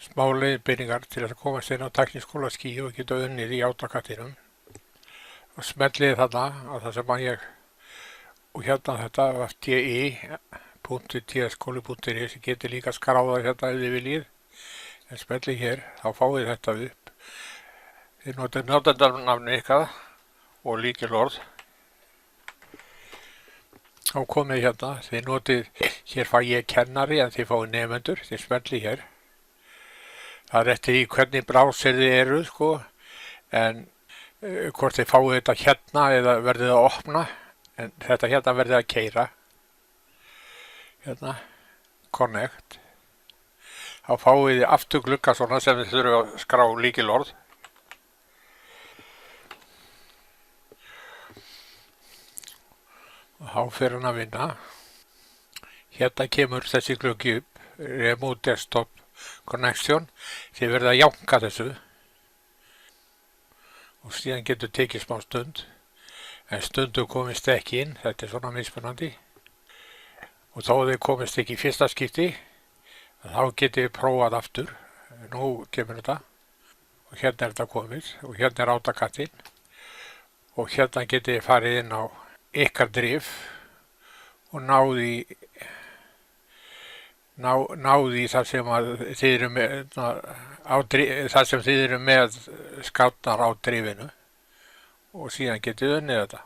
smá leiðbeiningar til að komast inn á tækniskóla Ský og geta unnið í AutoCAD-inum. Og smellið þarna á það sem að ég, og hérna þetta var ti.tskoli.is, ég geti líka skráða hérna ef þið viljið. En smellið hér, þá fáið þetta upp. Þið notið notendanafni ykkar og lykilorð. Þá komið hérna, þið notið, hér fæ ég kennari en þið fáið nemendur, þið smellið hér. Það er eftir í hvernig brásir þið eru, sko, en hvort þið fáið þetta hérna eða verðið að opna, en þetta hérna verðið að keyra. Hérna, connect. Þá fáið þið aftur glugga svona sem þið þurfum að skrá lykilorð. Og þá fer hann að vinna. Hérna kemur þessi gluggi upp, Remote Desktop Connection. Þið verðið að jánka þessu. Og síðan getur tekið smá stund. En stundu komist ekki inn, þetta er svona mismunandi. Og þá þið komist ekki í fyrsta skipti, þá getið þið prófað aftur. Nú kemur þetta. Og hérna er þetta komið. Og hérna er AutoCAD-inn. Og hérna getið þið farið inn á ykkar drif og náði þar sem þið eru með þar sem þið eru með skátnar á drifinu og síðan getið unnið þetta.